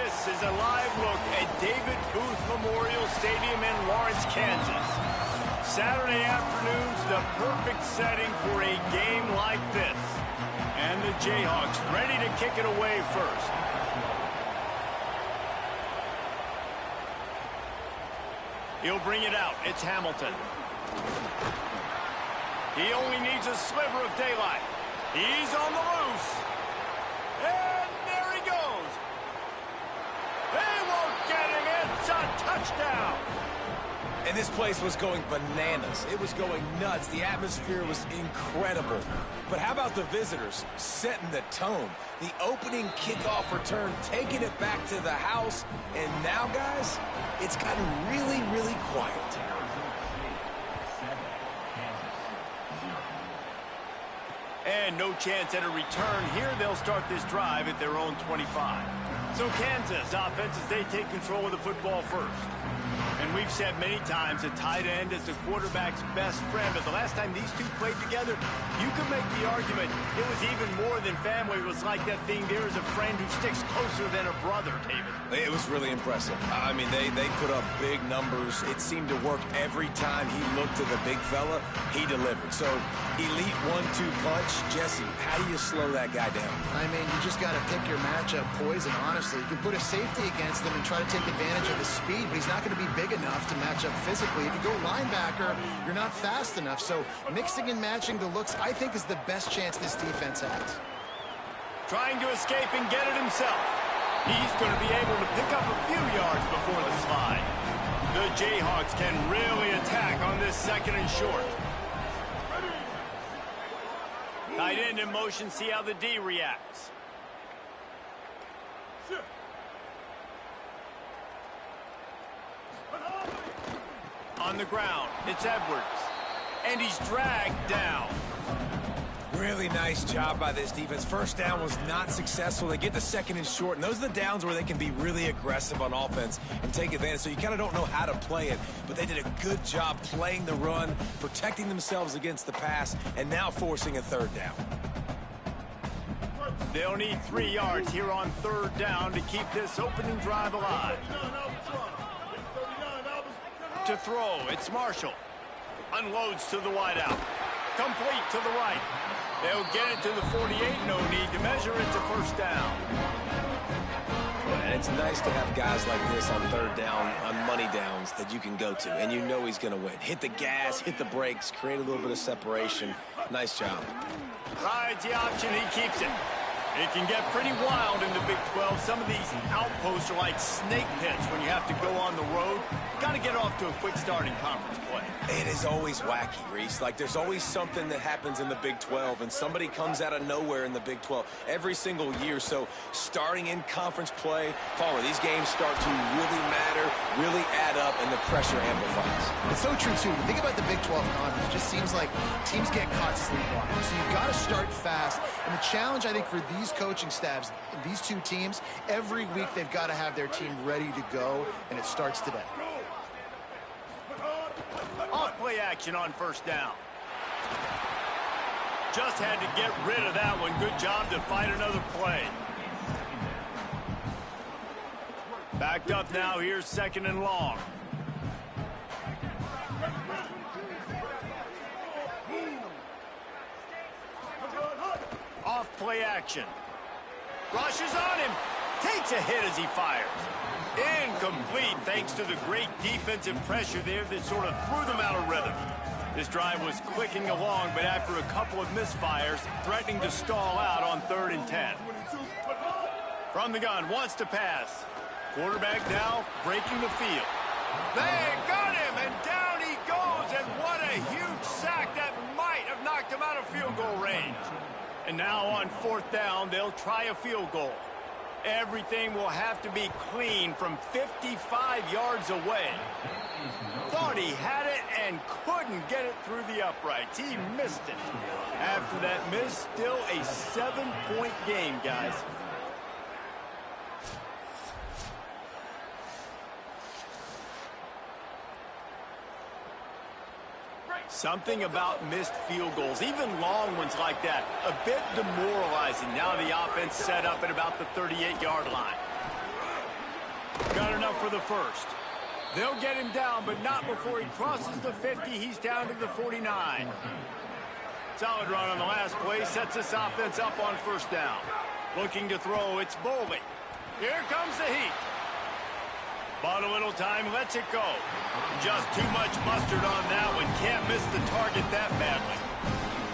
This is a live look at David Booth Memorial Stadium in Lawrence, Kansas. Saturday afternoon's the perfect setting for a game like this. And the Jayhawks ready to kick it away first. He'll bring it out. It's Hamilton. He only needs a sliver of daylight. He's on the loose. And there he goes. They won't get him. It's a touchdown. And this place was going bananas. It was going nuts. The atmosphere was incredible. But how about the visitors setting the tone? The opening kickoff return, taking it back to the house. And now, guys, it's gotten really, really quiet. And no chance at a return here. They'll start this drive at their own 25. So Kansas offenses, they take control of the football first. And we've said many times a tight end is the quarterback's best friend. But the last time these two played together, you could make the argument it was even more than family. It was like that thing, there is a friend who sticks closer than a brother, David. It was really impressive. I mean, they put up big numbers. It seemed to work every time he looked to the big fella. He delivered. So, elite 1-2 punch. Jesse, how do you slow that guy down? I mean, you just got to pick your matchup poison, honestly. You can put a safety against him and try to take advantage of his speed, but he's not going to be big enough to match up physically. If you go linebacker, you're not fast enough. So mixing and matching the looks, I think, is the best chance this defense has. Trying to escape and get it himself. He's going to be able to pick up a few yards before the slide. The Jayhawks can really attack on this second and short. Tight end in motion, see how the D reacts. On the ground, it's Edwards. And he's dragged down. Really nice job by this defense. First down was not successful. They get the second and short, and those are the downs where they can be really aggressive on offense and take advantage. So you kind of don't know how to play it, but they did a good job playing the run, protecting themselves against the pass, and now forcing a third down. They'll need 3 yards here on third down to keep this opening drive alive. To throw, it's Marshall. Unloads to the wideout. Complete to the right. They'll get it to the 48. No need to measure. It's a first down. And it's nice to have guys like this on third down, on money downs that you can go to, and you know he's going to win. Hit the gas, hit the brakes, create a little bit of separation. Nice job. Rides the option. He keeps it. It can get pretty wild in the Big 12. Some of these outposts are like snake pits when you have to go on the road. Got to get off to a quick start in conference play. It is always wacky, Reese. Like, there's always something that happens in the Big 12, and somebody comes out of nowhere in the Big 12 every single year. So, starting in conference play, Palmer, these games start to really matter, really add up, and the pressure amplifies. It's so true, too. Think about the Big 12 conference. It just seems like teams get caught sleepwalking. So, you've got to start fast. And the challenge, I think, for these coaching staffs, these two teams, every week they've got to have their team ready to go, and it starts today. Off play action on first down. Just had to get rid of that one. Good job to fight another play. Backed up now. Here's second and long. Off play action. Rushes on him. Takes a hit as he fires. Incomplete thanks to the great defensive pressure there that sort of threw them out of rhythm. This drive was clicking along, but after a couple of misfires, threatening to stall out on 3rd and 10. From the gun, wants to pass. Quarterback now breaking the field. They got him, and down he goes, and what a huge sack that might have knocked him out of field goal range. And now on 4th down, they'll try a field goal. Everything will have to be clean from 55 yards away. Thought he had it and couldn't get it through the uprights. He missed it. After that miss, still a 7-point game, guys. Something about missed field goals, even long ones like that, a bit demoralizing. Now the offense set up at about the 38-yard line. for the first. They'll get him down, but not before he crosses the 50. He's down to the 49. Solid run on the last play. Sets this offense up on first down. Looking to throw, it's Boley. Here comes the heat. Bought a little time, lets it go. Just too much mustard on that one. Can't miss the target that badly.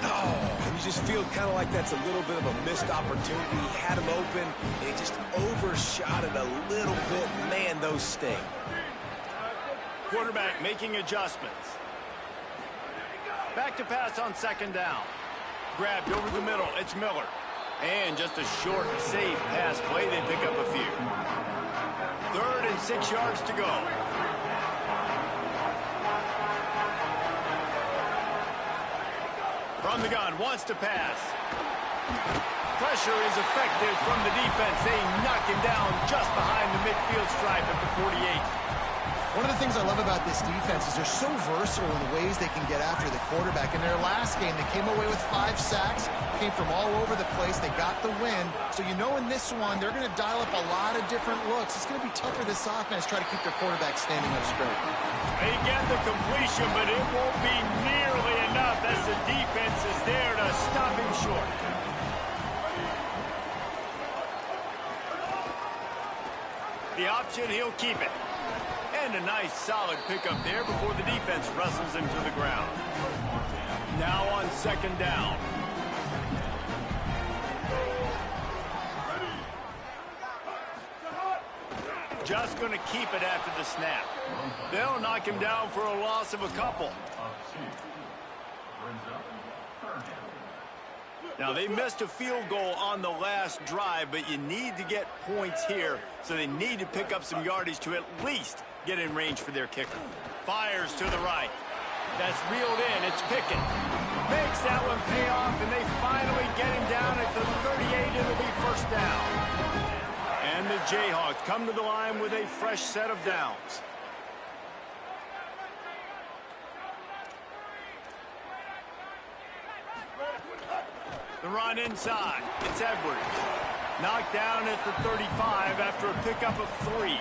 Oh, and you just feel kind of like that's a little bit of a missed opportunity. He had him open, and he just overshot it a little bit. Man, those sting. Quarterback making adjustments. Back to pass on second down. Grabbed over the middle. It's Miller. And just a short, safe pass play. They pick up a few. 3rd and 6 yards to go. From the gun, wants to pass. Pressure is effective from the defense. They knock him down just behind the midfield stripe at the 48. One of the things I love about this defense is they're so versatile in the ways they can get after the quarterback. In their last game, they came away with 5 sacks, came from all over the place. They got the win. So you know in this one, they're going to dial up a lot of different looks. It's going to be tough for this offense to try to keep their quarterback standing up straight. They get the completion, but it won't be nearly enough as the defense is there to stop him short. The option, he'll keep it. And a nice solid pickup there before the defense wrestles him to the ground. Now on second down. Just going to keep it after the snap. They'll knock him down for a loss of a couple. Now, they missed a field goal on the last drive, but you need to get points here, so they need to pick up some yardage to at least get in range for their kicker. Fires to the right. That's reeled in. It's Pickett. Makes that one pay off, and they finally get him down at the 38. It'll be first down. And the Jayhawks come to the line with a fresh set of downs. The run inside. It's Edwards. Knocked down at the 35 after a pickup of 3.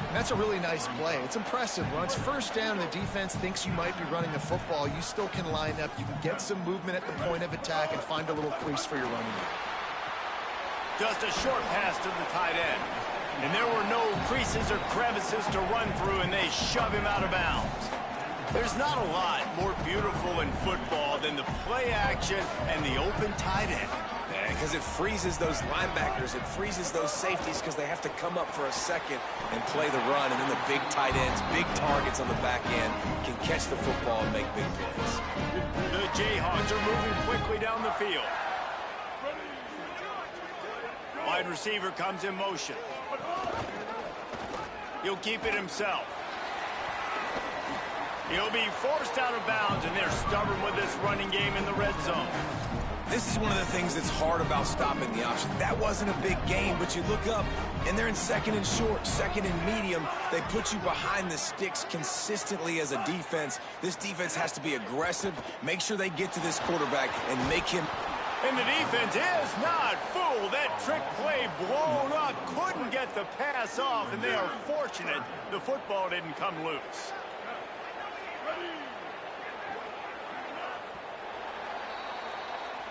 And that's a really nice play. It's impressive. When it's first down and the defense thinks you might be running the football, you still can line up. You can get some movement at the point of attack and find a little crease for your running back. Just a short pass to the tight end. And there were no creases or crevices to run through, and they shove him out of bounds. There's not a lot more beautiful in football than the play action and the open tight end. Yeah, because it freezes those linebackers. It freezes those safeties because they have to come up for a second and play the run. And then the big tight ends, big targets on the back end, can catch the football and make big plays. The Jayhawks are moving quickly down the field. Wide receiver comes in motion. He'll keep it himself. He'll be forced out of bounds, and they're stubborn with this running game in the red zone. This is one of the things that's hard about stopping the option. That wasn't a big game, but you look up, and they're in second and short, second and medium. They put you behind the sticks consistently as a defense. This defense has to be aggressive, make sure they get to this quarterback, and make him... And the defense is not fooled. That trick play blown up. Couldn't get the pass off, and they are fortunate the football didn't come loose.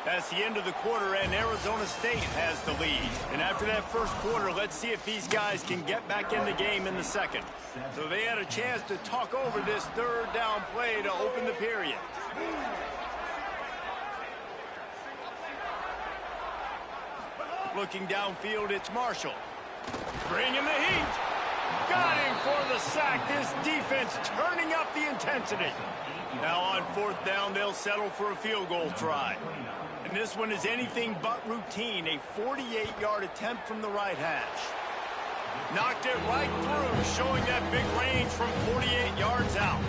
That's the end of the quarter, and Arizona State has the lead. And after that first quarter, let's see if these guys can get back in the game in the second. So they had a chance to talk over this third down play to open the period. Looking downfield, it's Marshall. Bringing the heat. Got him for the sack. This defense turning up the intensity. Now on fourth down, they'll settle for a field goal try. And this one is anything but routine. A 48-yard attempt from the right hash. Knocked it right through, showing that big range from 48 yards out.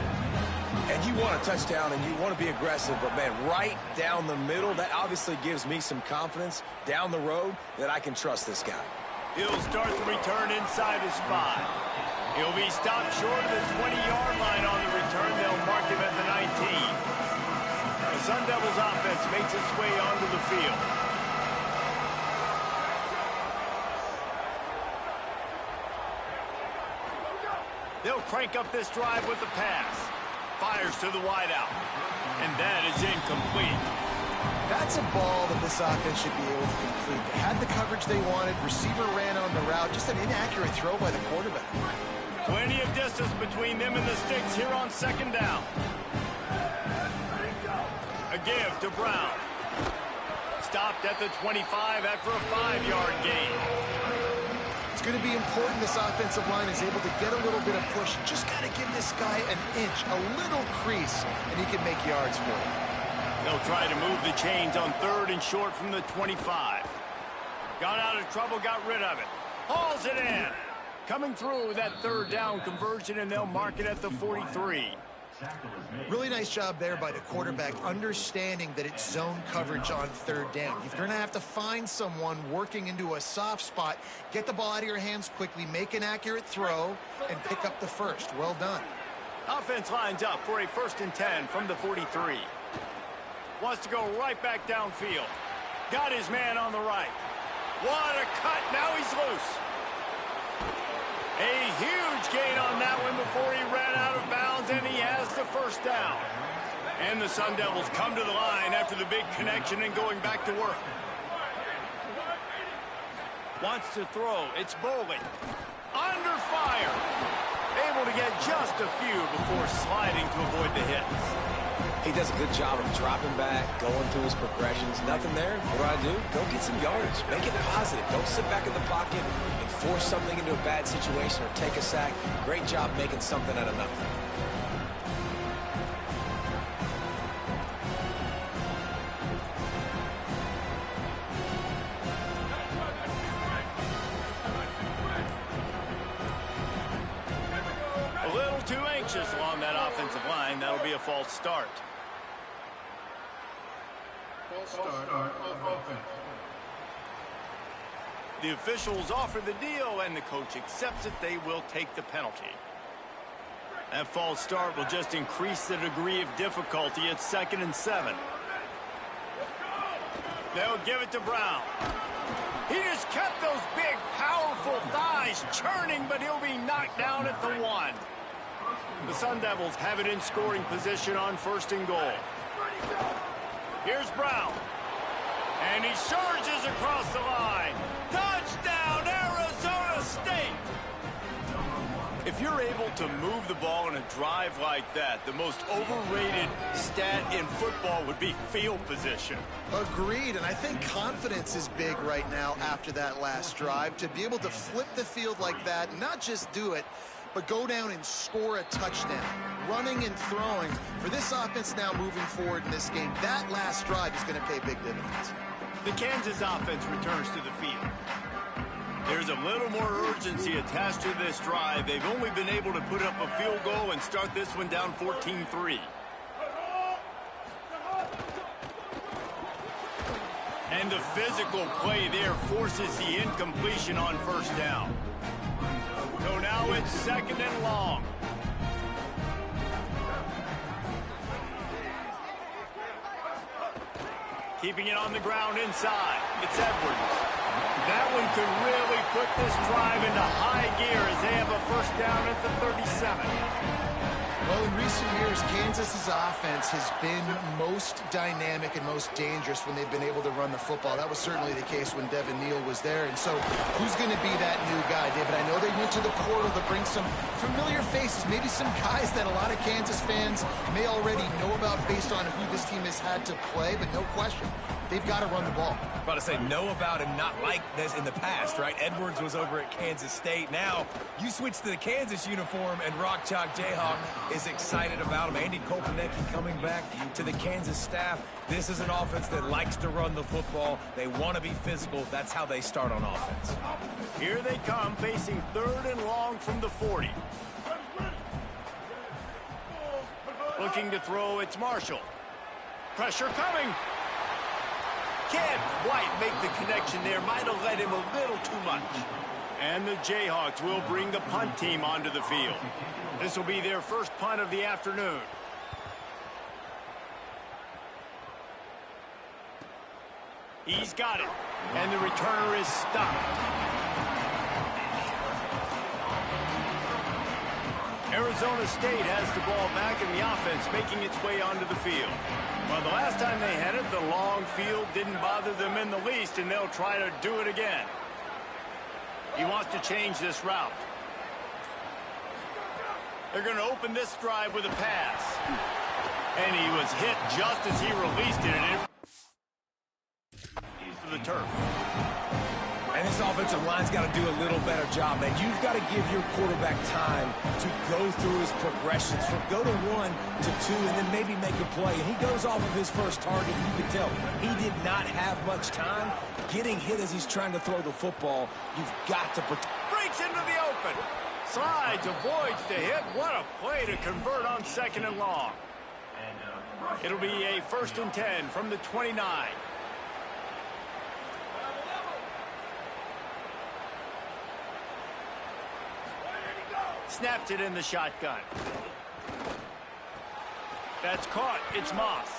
And you want a touchdown, and you want to be aggressive, but, man, right down the middle, that obviously gives me some confidence down the road that I can trust this guy. He'll start the return inside his 5. He'll be stopped short of the 20-yard line on the return. They'll mark him at the 19. The Sun Devils offense makes its way onto the field. They'll crank up this drive with the pass. Fires to the wideout. And that is incomplete. That's a ball that this offense should be able to complete. They had the coverage they wanted. Receiver ran on the route. Just an inaccurate throw by the quarterback. Plenty of distance between them and the sticks here on second down. A give to Brown. Stopped at the 25 after a 5-yard gain. It's going to be important this offensive line is able to get a little bit of push. Just got to give this guy an inch, a little crease, and he can make yards for it. They'll try to move the chains on 3rd and short from the 25. Got out of trouble, got rid of it. Hauls it in. Coming through that 3rd down conversion, and they'll mark it at the 43. Really nice job there by the quarterback, understanding that it's zone coverage on 3rd down. If you're going to have to find someone working into a soft spot, get the ball out of your hands quickly, make an accurate throw, and pick up the first. Well done. Offense lines up for a 1st and 10 from the 43. Wants to go right back downfield. Got his man on the right. What a cut. Now he's loose. A huge gain on that one before he ran out of bounds, and he has the 1st down. And the Sun Devils come to the line after the big connection and going back to work. Wants to throw. It's Boley. Under fire. Able to get just a few before sliding to avoid the hits. He does a good job of dropping back, going through his progressions. Nothing there. What do? Go get some yardage. Make it positive. Don't sit back in the pocket and force something into a bad situation or take a sack. Great job making something out of nothing. A little too anxious along that offensive line. That'll be a false start. The officials offer the deal, and the coach accepts it. They will take the penalty. That false start will just increase the degree of difficulty at 2nd and 7. They'll give it to Brown. He just kept those big, powerful thighs churning, but he'll be knocked down at the 1. The Sun Devils have it in scoring position on 1st and goal. Here's Brown. And he surges across the line. Touchdown, Arizona State! If you're able to move the ball in a drive like that, the most overrated stat in football would be field position. Agreed, and I think confidence is big right now after that last drive. To be able to flip the field like that, not just do it, but go down and score a touchdown. Running and throwing. For this offense now moving forward in this game, that last drive is going to pay big dividends. The Kansas offense returns to the field. There's a little more urgency attached to this drive. They've only been able to put up a field goal and start this one down 14-3. And the physical play there forces the incompletion on 1st down. So now it's 2nd and long. Keeping it on the ground inside. It's Edwards. That one could really put this drive into high gear as they have a 1st down at the 37. Well, in recent years, Kansas's offense has been most dynamic and most dangerous when they've been able to run the football. That was certainly the case when Devin Neal was there. And so who's going to be that new guy, David? I know they went to the portal to bring some familiar faces, maybe some guys that a lot of Kansas fans may already know about based on who this team has had to play, but no question, they've got to run the ball. I'm about to say know about and not like this in the past, right? Edwards was over at Kansas State. Now you switch to the Kansas uniform, and Rock Chalk Jayhawk is excited about him. Andy Kopenecki coming back to the Kansas staff. This is an offense that likes to run the football. They want to be physical. That's how they start on offense. Here they come, facing 3rd and long from the 40. Looking to throw, it's Marshall. Pressure coming. Can't quite make the connection there. Might have led him a little too much. And the Jayhawks will bring the punt team onto the field. This will be their first punt of the afternoon. He's got it. And the returner is stopped. Arizona State has the ball back in the offense, making its way onto the field. Well, the last time they had it, the long field didn't bother them in the least, and they'll try to do it again. He wants to change this route. They're going to open this drive with a pass. And he was hit just as he released it. And he's to the turf. And this offensive line's got to do a little better job, man. You've got to give your quarterback time to go through his progressions, from go to 1 to 2, and then maybe make a play. And he goes off of his first target. You can tell he did not have much time getting hit as he's trying to throw the football. You've got to protect. Breaks into the open. Slides, avoids the hit. What a play to convert on 2nd and long. It'll be a 1st and 10 from the 29. Snaps it in the shotgun. That's caught. It's Moss.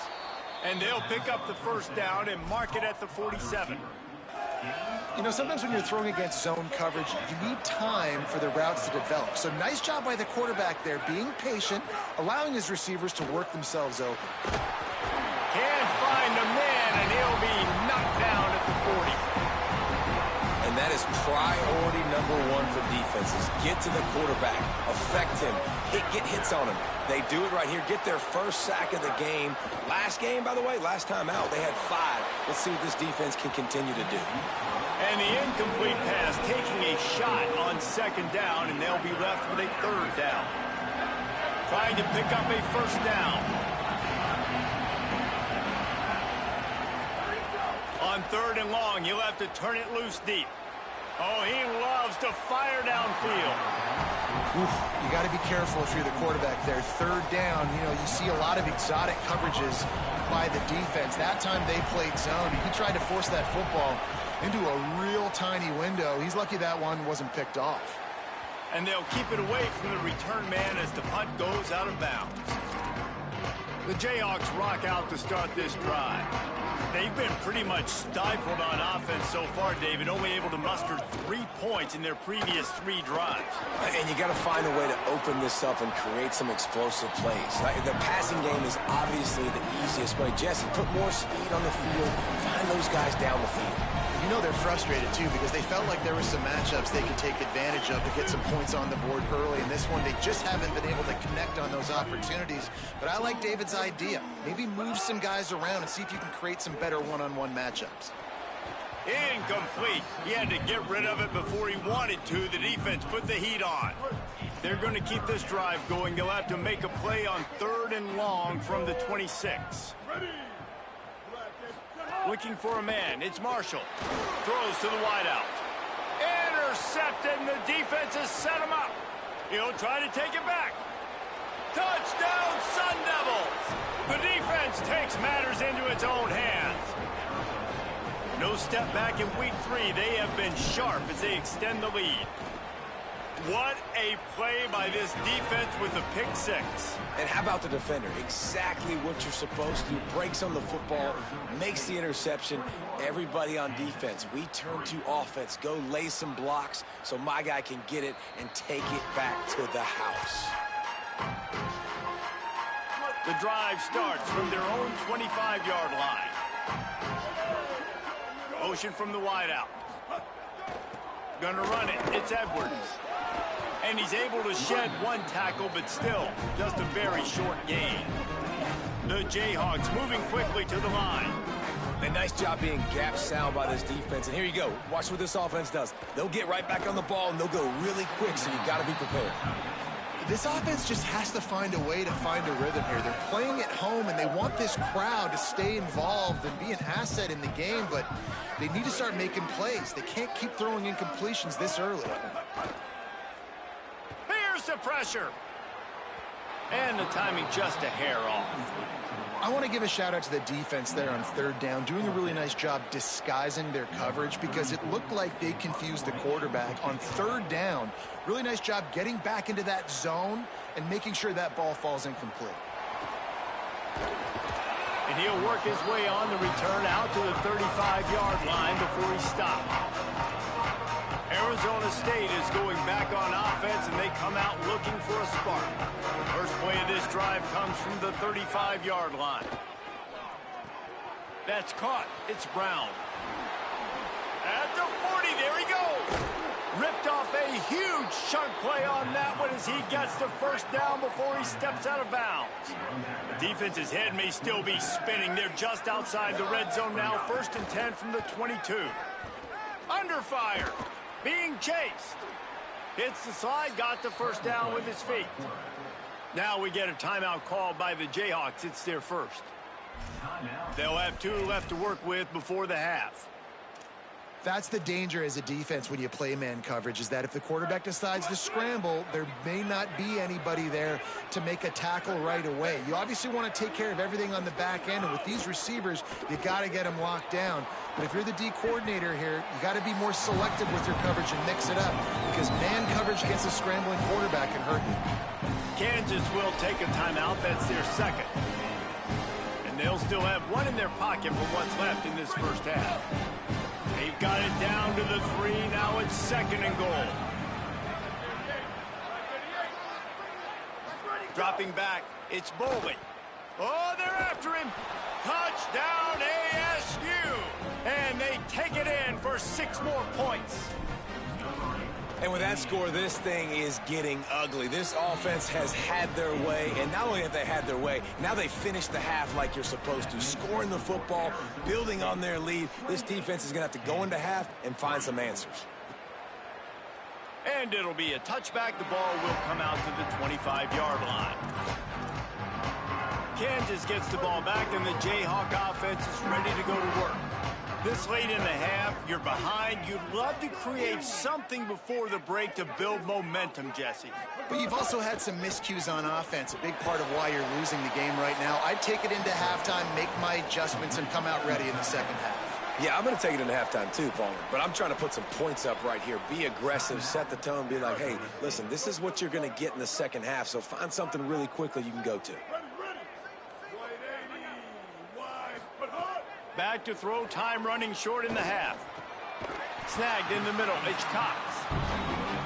And they'll pick up the 1st down and mark it at the 47. You know, sometimes when you're throwing against zone coverage, you need time for the routes to develop. So nice job by the quarterback there, being patient, allowing his receivers to work themselves open. Can't find a man, and he'll be knocked down at the 40. And that is priority #1 for defenses. Get to the quarterback, affect him, get hits on him. They do it right here, get their 1st sack of the game. Last game, by the way, last time out, they had 5. Let's see what this defense can continue to do. And the incomplete pass taking a shot on 2nd down, and they'll be left with a 3rd down. Trying to pick up a 1st down. On 3rd and long, you'll have to turn it loose deep. Oh, he loves to fire downfield. Oof, you got to be careful if you're the quarterback there. 3rd down, you know, you see a lot of exotic coverages by the defense. That time they played zone. He tried to force that football into a real tiny window. He's lucky that one wasn't picked off. And they'll keep it away from the return man as the punt goes out of bounds. The Jayhawks rock out to start this drive. They've been pretty much stifled on offense so far, David, only able to muster 3 points in their previous 3 drives. And you got to find a way to open this up and create some explosive plays. The passing game is obviously the easiest way. Jesse, put more speed on the field, find those guys down the field. You know they're frustrated, too, because they felt like there were some matchups they could take advantage of to get some points on the board early. In this one, they just haven't been able to connect on those opportunities. But I like David's idea. Maybe move some guys around and see if you can create some better one-on-one matchups. Incomplete. He had to get rid of it before he wanted to. The defense put the heat on. They're going to keep this drive going. They'll have to make a play on 3rd and long from the 26. Looking for a man. It's Marshall. Throws to the wideout. Intercepted, and the defense has set him up. He'll try to take it back. Touchdown, Sun Devils! The defense takes matters into its own hands. No step back in week 3. They have been sharp as they extend the lead. What a play by this defense with the pick 6. And how about the defender? Exactly what you're supposed to do. Breaks on the football, makes the interception. Everybody on defense, we turn to offense. Go lay some blocks so my guy can get it and take it back to the house. The drive starts from their own 25-yard line. Motion from the wideout. Gonna run it. It's Edwards. And he's able to shed 1 tackle, but still just a very short gain. The Jayhawks moving quickly to the line. A nice job being gap sound by this defense. And here you go. Watch what this offense does. They'll get right back on the ball, and they'll go really quick, so you got to be prepared. This offense just has to find a way to find a rhythm here. They're playing at home, and they want this crowd to stay involved and be an asset in the game, but they need to start making plays. They can't keep throwing incompletions this early. Here's the pressure. And the timing just a hair off. I want to give a shout out to the defense there on 3rd down, doing a really nice job disguising their coverage because it looked like they confused the quarterback on 3rd down. Really nice job getting back into that zone and making sure that ball falls incomplete. And he'll work his way on the return out to the 35-yard line before he stopped. Arizona State is going back on offense, and they come out looking for a spark. First play of this drive comes from the 35-yard line. That's caught. It's Brown. At the 40, there he goes. Ripped off a huge chunk play on that one as he gets the first down before he steps out of bounds. The defense's head may still be spinning. They're just outside the red zone now. 1st and 10 from the 22. Under fire. Being chased. Hits the slide, got the first down with his feet. Now we get a timeout called by the Jayhawks. It's their first. They'll have 2 left to work with before the half. That's the danger as a defense when you play man coverage, is that if the quarterback decides to scramble, there may not be anybody there to make a tackle right away. You obviously want to take care of everything on the back end, and with these receivers, you got to get them locked down. But if you're the D coordinator here, you got to be more selective with your coverage and mix it up, because man coverage against a scrambling quarterback can hurt you. Kansas will take a timeout. That's their second. And they'll still have 1 in their pocket for what's left in this first half. They've got it down to the 3. Now it's 2nd and goal. Dropping back, it's Boley. Oh, they're after him. Touchdown ASU. And they take it in for 6 more points. And with that score, this thing is getting ugly. This offense has had their way, and not only have they had their way, now they finished the half like you're supposed to, scoring the football, building on their lead. This defense is going to have to go into half and find some answers. And it'll be a touchback. The ball will come out to the 25-yard line. Kansas gets the ball back, and the Jayhawk offense is ready to go to work. This late in the half, you're behind. You'd love to create something before the break to build momentum, Jesse. But you've also had some miscues on offense, a big part of why you're losing the game right now. I'd take it into halftime, make my adjustments, and come out ready in the second half. Yeah, I'm going to take it into halftime too, Palmer. But I'm trying to put some points up right here. Be aggressive, set the tone, be like, hey, listen, this is what you're going to get in the second half, so find something really quickly you can go to. Back to throw, time running short in the half. Snagged in the middle, it's Cox.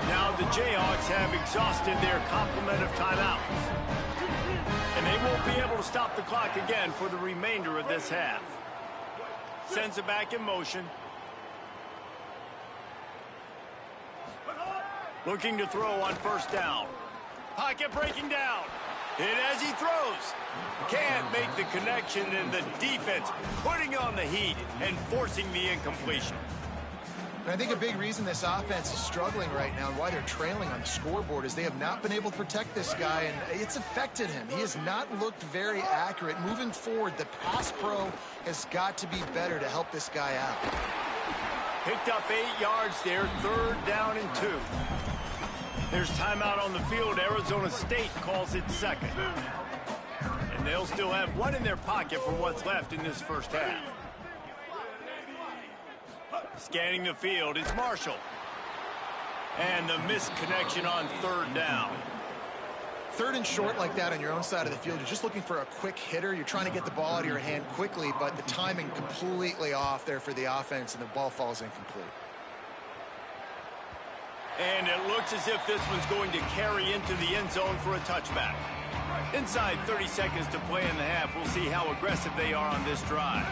Now the Jayhawks have exhausted their complement of timeouts. And they won't be able to stop the clock again for the remainder of this half. Sends it back in motion. Looking to throw on 1st down. Pocket breaking down. Hit as he throws. Can't make the connection, and the defense putting on the heat and forcing the incompletion. And I think a big reason this offense is struggling right now and why they're trailing on the scoreboard is they have not been able to protect this guy, and it's affected him. He has not looked very accurate. Moving forward, the pass pro has got to be better to help this guy out. Picked up 8 yards there, 3rd down and 2. There's timeout on the field. Arizona State calls it 2nd. And they'll still have 1 in their pocket for what's left in this first half. Scanning the field, it's Marshall. And the missed connection on 3rd down. 3rd and short like that on your own side of the field, you're just looking for a quick hitter. You're trying to get the ball out of your hand quickly, but the timing completely off there for the offense, and the ball falls incomplete. And it looks as if this one's going to carry into the end zone for a touchback. Inside 30 seconds to play in the half. We'll see how aggressive they are on this drive.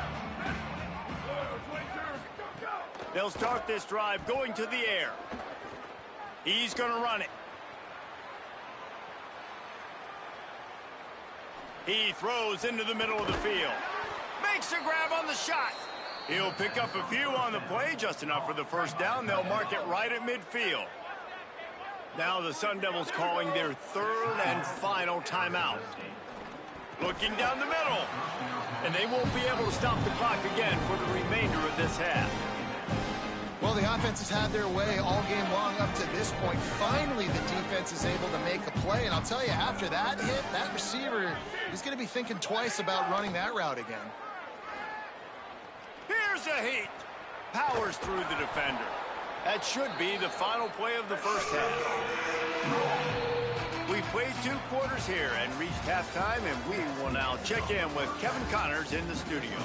They'll start this drive going to the air. He's going to run it. He throws into the middle of the field. Makes a grab on the shot. He'll pick up a few on the play, just enough for the first down. They'll mark it right at midfield. Now the Sun Devils calling their 3rd and final timeout. Looking down the middle. And they won't be able to stop the clock again for the remainder of this half. Well, the offense has had their way all game long up to this point. Finally, the defense is able to make a play. And I'll tell you, after that hit, that receiver is going to be thinking twice about running that route again. Here's a heat. Powers through the defender. That should be the final play of the first half. We've played 2 quarters here and reached halftime, and we will now check in with Kevin Connors in the studio.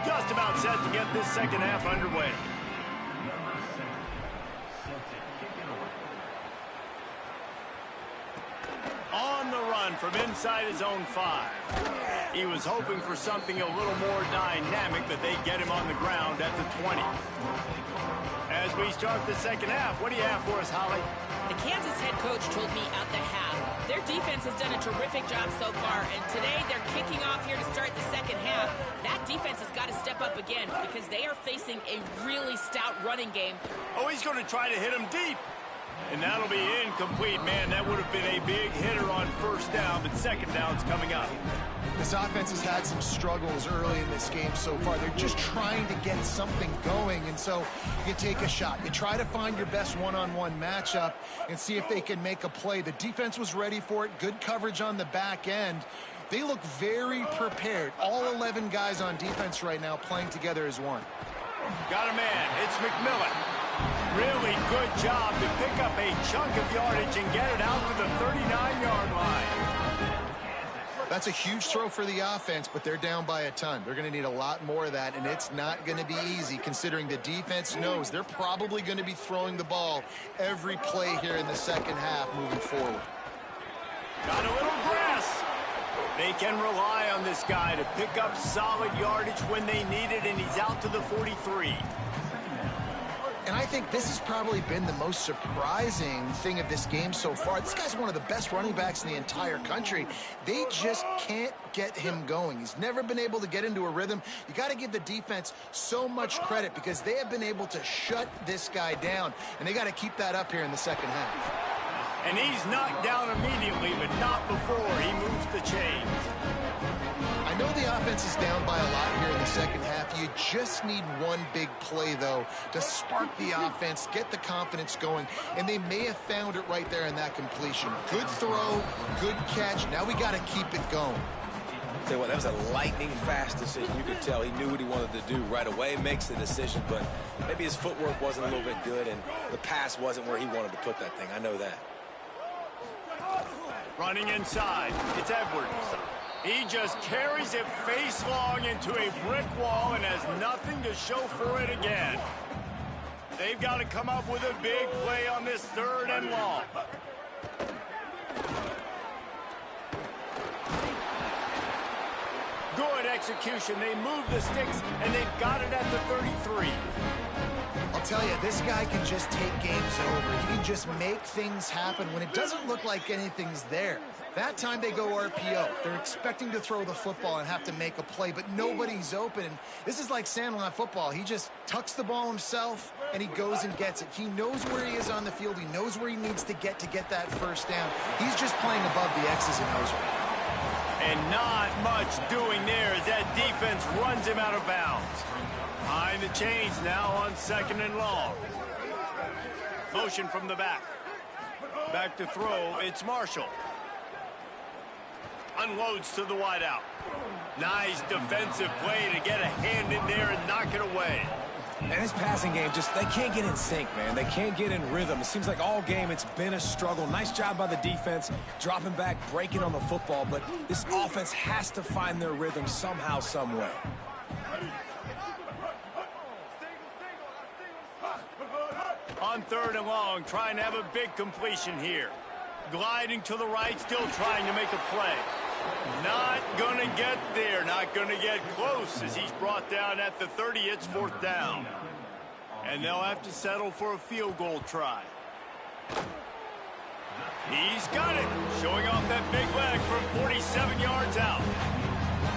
Just about set to get this second half underway. On the run from inside his own 5. He was hoping for something a little more dynamic, but they get him on the ground at the 20. As we start the second half, what do you have for us, Holly? The Kansas head coach told me at the half, their defense has done a terrific job so far, and today they're kicking off here to start the second half. That defense has got to step up again because they are facing a really stout running game. Oh, he's going to try to hit him deep. And that'll be incomplete. Man, that would have been a big hitter on first down, but second down's coming up. This offense has had some struggles early in this game so far. They're just trying to get something going, and so you take a shot. You try to find your best one-on-one matchup and see if they can make a play. The defense was ready for it. Good coverage on the back end. They look very prepared. All 11 guys on defense right now playing together as one. Got a man. It's McMillan. Really good job to pick up a chunk of yardage and get it out to the 39-yard line. That's a huge throw for the offense, but they're down by a ton. They're going to need a lot more of that, and it's not going to be easy considering the defense knows they're probably going to be throwing the ball every play here in the second half moving forward. Got a little grass. They can rely on this guy to pick up solid yardage when they need it, and he's out to the 43. And I think this has probably been the most surprising thing of this game so far. This guy's one of the best running backs in the entire country. They just can't get him going. He's never been able to get into a rhythm. You got to give the defense so much credit because they have been able to shut this guy down, and they got to keep that up here in the second half. And he's knocked down immediately, but not before he moves the chains. I know the offense is down by a lot here in the second half. You just need one big play, though, to spark the offense, get the confidence going, and they may have found it right there in that completion. Good throw, good catch. Now we got to keep it going. Tell you what, that was a lightning-fast decision. You could tell he knew what he wanted to do right away, makes the decision, but maybe his footwork wasn't a little bit good, and the pass wasn't where he wanted to put that thing. I know that. Running inside, it's Edwards. He just carries it face long into a brick wall and has nothing to show for it again. They've got to come up with a big play on this third and long. Good execution. They move the sticks, and they've got it at the 33. I'll tell you, this guy can just take games over. He can just make things happen when it doesn't look like anything's there. That time they go RPO. They're expecting to throw the football and have to make a play, but nobody's open. This is like Sandlot football. He just tucks the ball himself, and he goes and gets it. He knows where he is on the field. He knows where he needs to get that first down. He's just playing above the X's and O's right now. And not much doing there as that defense runs him out of bounds. Behind the chains now on second and long. Motion from the back. Back to throw, it's Marshall. Unloads to the wideout. Nice defensive play to get a hand in there and knock it away. And his passing game, they can't get in sync, man. They can't get in rhythm. It seems like all game it's been a struggle. Nice job by the defense, dropping back, breaking on the football, but this offense has to find their rhythm somehow, some way. On third and long, trying to have a big completion here. Gliding to the right, still trying to make a play. Not going to get there, not going to get close as he's brought down at the 30. It's fourth down. And they'll have to settle for a field goal try. He's got it, showing off that big leg from 47 yards out.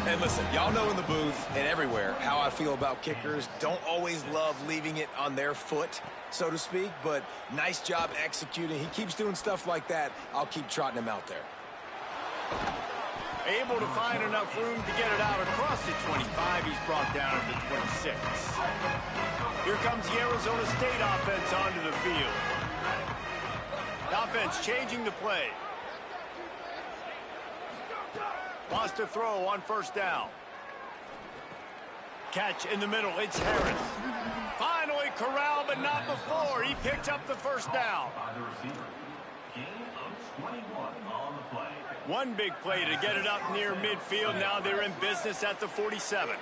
And listen, y'all know in the booth and everywhere how I feel about kickers. Don't always love leaving it on their foot, so to speak, but nice job executing. He keeps doing stuff like that. I'll keep trotting him out there. Able to find enough room to get it out across the 25. He's brought down at the 26. Here comes the Arizona State offense onto the field. The offense changing the play. Wants to throw on first down. Catch in the middle. It's Harris. Finally corralled, but not before. He picked up the first down. One big play to get it up near midfield. Now they're in business at the 47.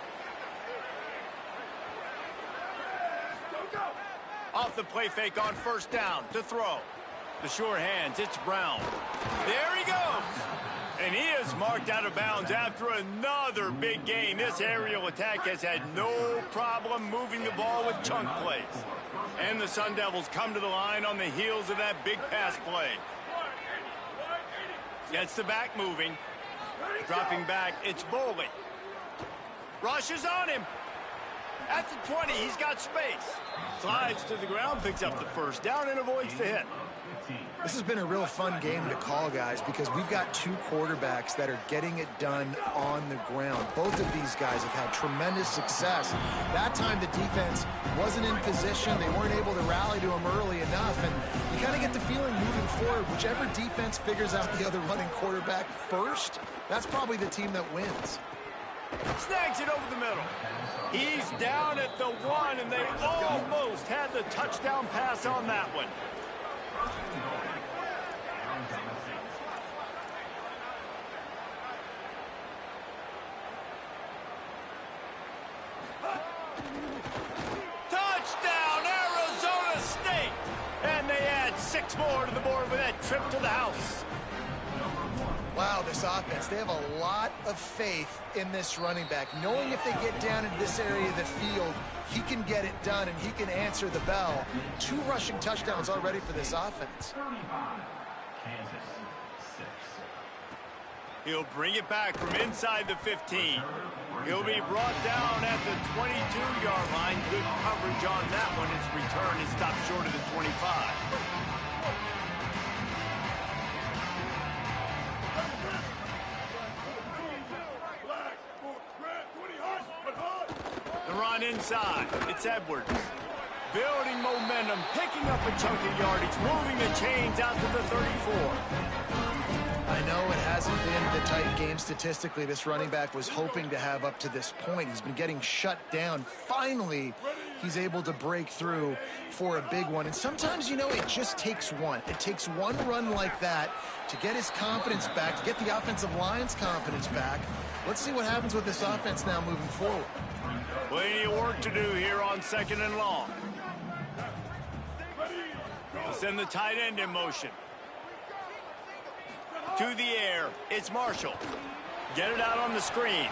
Off the play fake on first down to throw. The sure hands, it's Brown. There he goes. And he is marked out of bounds after another big game. This aerial attack has had no problem moving the ball with chunk plays. And the Sun Devils come to the line on the heels of that big pass play. Gets the back moving. Dropping back, it's Boley. Rushes on him. At the 20, he's got space. Slides to the ground, picks up the first down, and avoids the hit. This has been a real fun game to call, guys, because we've got two quarterbacks that are getting it done on the ground. Both of these guys have had tremendous success. That time the defense wasn't in position. They weren't able to rally to him early enough, and you kind of get the feeling moving forward, whichever defense figures out the other running quarterback first, that's probably the team that wins. Snags it over the middle. He's down at the 1, and they almost had the touchdown pass on that one. Touchdown, Arizona State! And they add 6 more to the board with that trip to the house. Wow, this offense, they have a lot of faith in this running back, knowing if they get down into this area of the field, he can get it done and he can answer the bell. 2 rushing touchdowns already for this offense. He'll bring it back from inside the 15. He'll be brought down at the 22-yard line. Good coverage on that one. His return is stopped short of the 25. The run inside. It's Edwards. Building momentum, picking up a chunk of yardage, moving the chains out to the 34. I know it hasn't been the tight game statistically this running back was hoping to have up to this point. He's been getting shut down. Finally, he's able to break through for a big one. And sometimes, you know, it just takes one. It takes one run like that to get his confidence back, to get the offensive line's confidence back. Let's see what happens with this offense now moving forward. Plenty of work to do here on 2nd and long. We'll send the tight end in motion. To the air, it's Marshall. Get it out on the screen.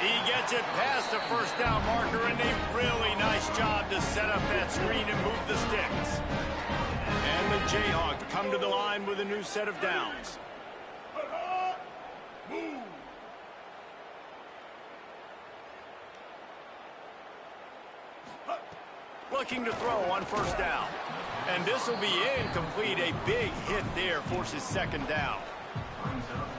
He gets it past the first down marker, and a really nice job to set up that screen and move the sticks. And the Jayhawks come to the line with a new set of downs. Looking to throw on first down. And this will be incomplete. A big hit there forces 2nd down.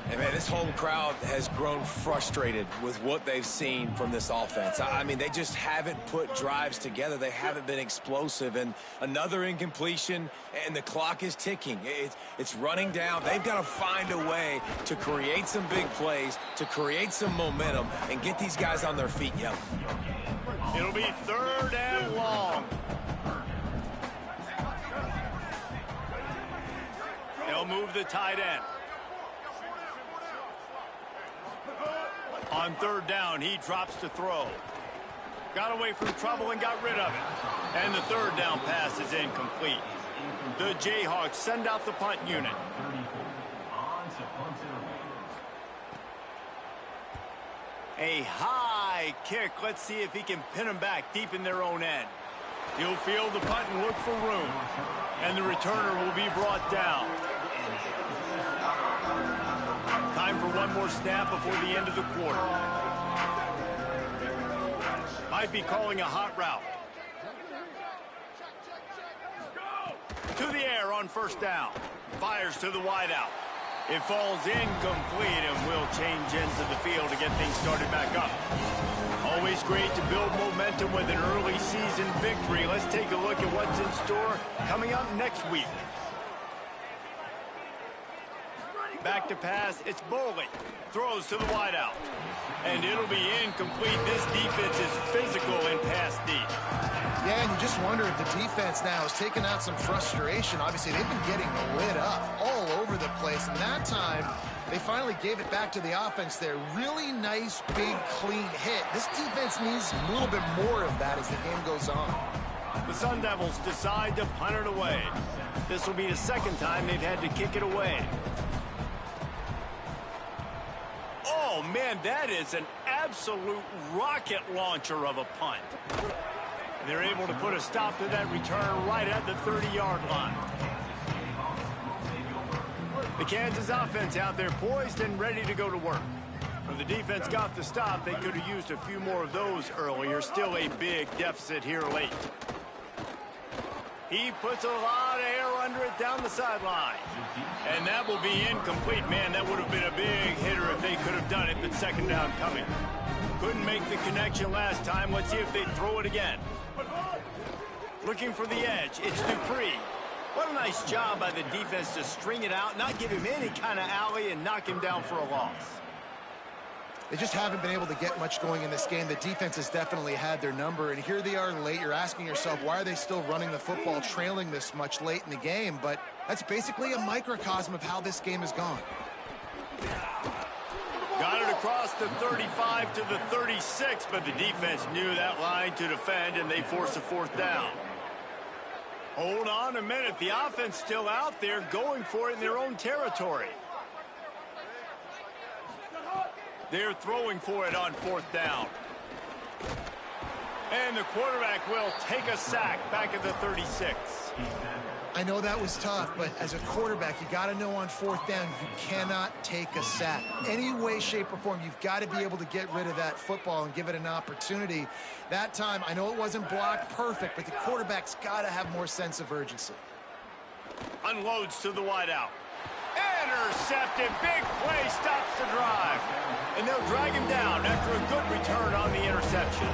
And man, this whole crowd has grown frustrated with what they've seen from this offense. I mean, they just haven't put drives together. They haven't been explosive. And another incompletion, and the clock is ticking. It's running down. They've got to find a way to create some big plays, to create some momentum, and get these guys on their feet young. It'll be 3rd and long. They'll move the tight end. On 3rd down, he drops to throw. Got away from trouble and got rid of it. And the 3rd down pass is incomplete. The Jayhawks send out the punt unit. A high kick. Let's see if he can pin them back deep in their own end. He'll field the punt and look for room. And the returner will be brought down. Time for one more snap before the end of the quarter. Might be calling a hot route. To the air on first down. Fires to the wideout. It falls incomplete and will change ends of the field to get things started back up. Always great to build momentum with an early season victory. Let's take a look at what's in store coming up next week. Back to pass, it's Boley. Throws to the wideout. And it'll be incomplete. This defense is physical and pass deep. Yeah, and you just wonder if the defense now has taken out some frustration. Obviously, they've been getting lit up all over the place. And that time, they finally gave it back to the offense there. Really nice, big, clean hit. This defense needs a little bit more of that as the game goes on. The Sun Devils decide to punt it away. This will be the second time they've had to kick it away. Oh, man, that is an absolute rocket launcher of a punt. And they're able to put a stop to that return right at the 30-yard line. The Kansas offense out there poised and ready to go to work. When the defense got the stop, they could have used a few more of those earlier. Still a big deficit here late. He puts a lot of air under it down the sideline. And that will be incomplete. Man, that would have been a big hitter if they could have done it, but second down coming. Couldn't make the connection last time. Let's see if they throw it again. Looking for the edge. It's Dupree. What a nice job by the defense to string it out, not give him any kind of alley, and knock him down for a loss. They just haven't been able to get much going in this game. The defense has definitely had their number, and here they are late. You're asking yourself, why are they still running the football, trailing this much late in the game? But that's basically a microcosm of how this game has gone. Got it across the 35 to the 36, but the defense knew that line to defend, and they force a fourth down. Hold on a minute. The offense still out there going for it in their own territory. They're throwing for it on fourth down. And the quarterback will take a sack back at the 36. I know that was tough, but as a quarterback, you got to know on fourth down, you cannot take a sack. Any way, shape, or form, you've got to be able to get rid of that football and give it an opportunity. That time, I know it wasn't blocked perfect, but the quarterback's got to have more sense of urgency. Unloads to the wideout. Intercepted. Big play stops the drive. And they'll drag him down after a good return on the interception.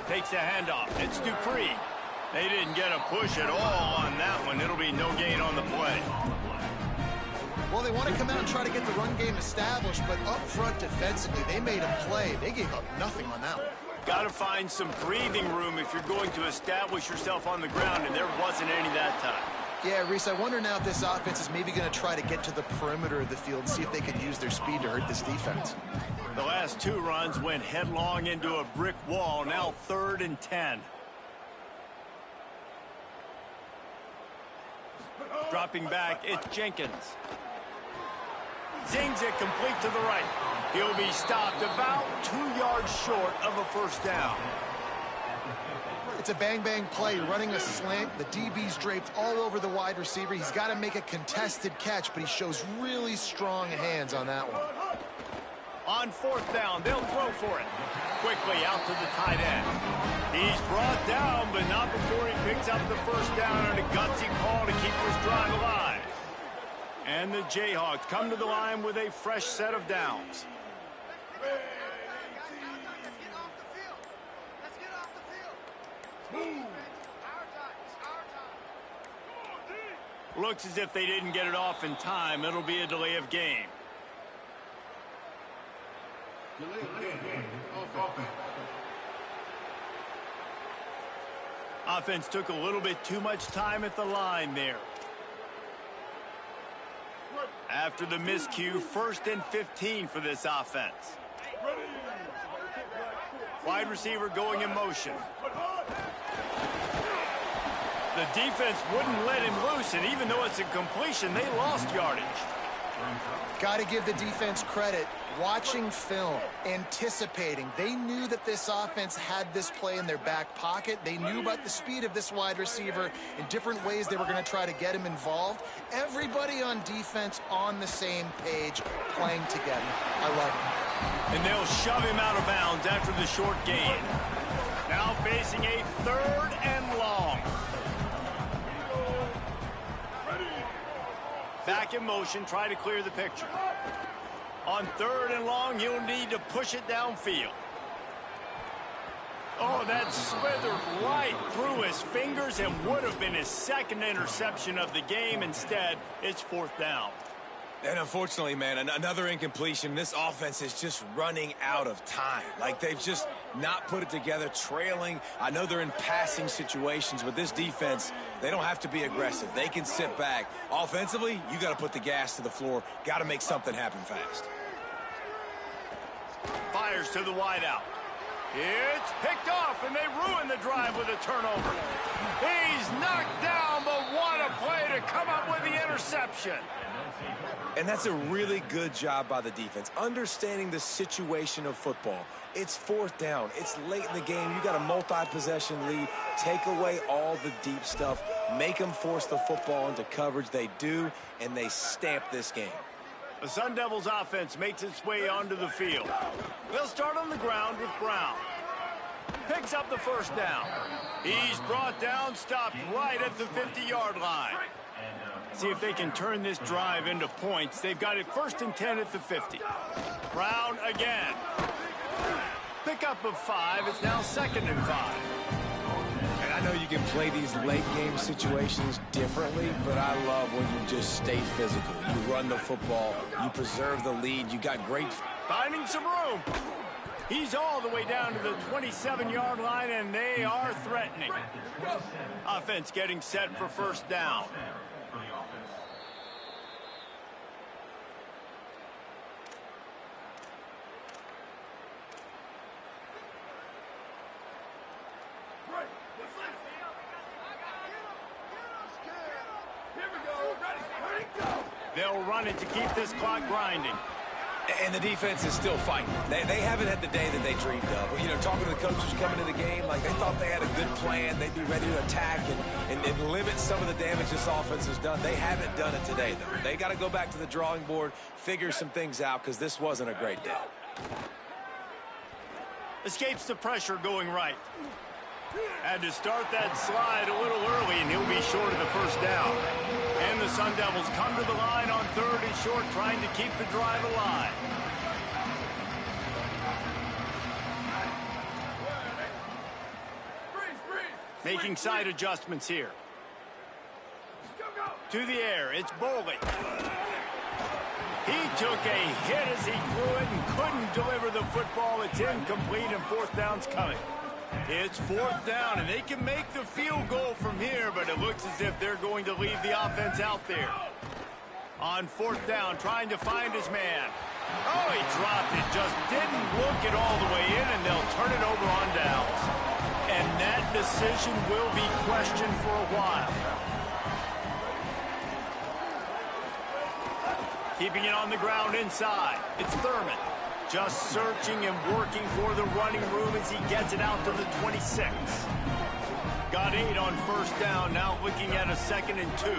Takes the handoff. It's Dupree. They didn't get a push at all on that one. It'll be no gain on the play. Well, they want to come out and try to get the run game established, but up front defensively, they made a play. They gave up nothing on that one. Got to find some breathing room if you're going to establish yourself on the ground, and there wasn't any that time. Yeah, Reese, I wonder now if this offense is maybe going to try to get to the perimeter of the field and see if they can use their speed to hurt this defense. The last two runs went headlong into a brick wall. Now 3rd and 10. Dropping back, it's Jenkins. Zings it complete to the right. He'll be stopped about 2 yards short of a first down. It's a bang-bang play. You're running a slant. The DB's draped all over the wide receiver. He's got to make a contested catch, but he shows really strong hands on that one. On fourth down, they'll throw for it. Quickly out to the tight end. He's brought down, but not before he picks up the first down on a gutsy call to keep this drive alive. And the Jayhawks come to the line with a fresh set of downs. Looks as if they didn't get it off in time. It'll be a delay of game. Offense took a little bit too much time at the line there. After the miscue, 1st and 15 for this offense. Wide receiver going in motion. The defense wouldn't let him loose, and even though it's a completion, they lost yardage. Got to give the defense credit. Watching film, anticipating. They knew that this offense had this play in their back pocket. They knew about the speed of this wide receiver in different ways they were going to try to get him involved. Everybody on defense on the same page, playing together. I love it. And they'll shove him out of bounds after the short gain. Now facing a 3rd and long. Back in motion, try to clear the picture. On 3rd and long, he'll need to push it downfield. Oh, that slithered right through his fingers and would have been his 2nd interception of the game. Instead, it's 4th down. And unfortunately, man, another incompletion. This offense is just running out of time. Like, they've just not put it together, trailing. I know they're in passing situations, but this defense, they don't have to be aggressive. They can sit back. Offensively, you got to put the gas to the floor. Got to make something happen fast. fires to the wideout. It's picked off, and they ruin the drive with a turnover. He's knocked down, but what a play to come up with the interception. And that's a really good job by the defense, understanding the situation of football. It's fourth down. It's late in the game. You got a multi-possession lead. Take away all the deep stuff. Make them force the football into coverage. They do, and they stamp this game. The Sun Devils offense makes its way onto the field. They'll start on the ground with Brown. Picks up the first down. He's brought down, stopped right at the 50-yard line. See if they can turn this drive into points. They've got it 1st and 10 at the 50. Brown again. Pick up of 5. It's now 2nd and 5. And I know you can play these late game situations differently, but I love when you just stay physical. You run the football, you preserve the lead, you got great... Finding some room. He's all the way down to the 27-yard line, and they are threatening. Offense getting set for first down. They'll run it to keep this clock grinding. And the defense is still fighting. They haven't had the day that they dreamed of. You know, talking to the coaches coming to the game, like they thought they had a good plan. They'd be ready to attack and limit some of the damage this offense has done. They haven't done it today, though. They got to go back to the drawing board, figure some things out, because this wasn't a great day. Escapes the pressure going right. Had to start that slide a little early, and he'll be short of the first down. And the Sun Devils come to the line on 3rd and short, trying to keep the drive alive. Making side adjustments here. To the air, it's Boley. He took a hit as he threw it and couldn't deliver the football. It's incomplete, and 4th down's coming. It's 4th down, and they can make the field goal from here, but it looks as if they're going to leave the offense out there. On 4th down, trying to find his man. Oh, he dropped it, just didn't look it all the way in, and they'll turn it over on downs. And that decision will be questioned for a while. Keeping it on the ground inside. It's Thurman. Just searching and working for the running room as he gets it out to the 26. Got 8 on 1st down, now looking at a 2nd and 2.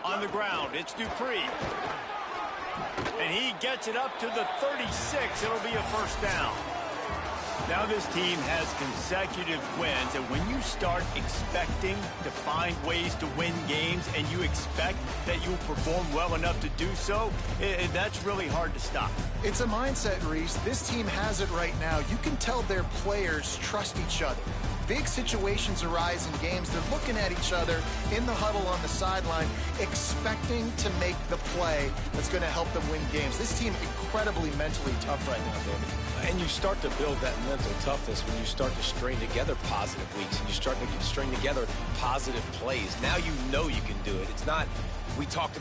On the ground, it's Dupree. And he gets it up to the 36. It'll be a 1st down. Now this team has consecutive wins, and when you start expecting to find ways to win games and you expect that you'll perform well enough to do so, that's really hard to stop. It's a mindset, Reese. This team has it right now. You can tell their players trust each other. Big situations arise in games. They're looking at each other in the huddle on the sideline, expecting to make the play that's going to help them win games. This team incredibly mentally tough right now, David. And you start to build that mental toughness when you start to string together positive weeks and you start to string together positive plays. Now you know you can do it. It's not, we talked about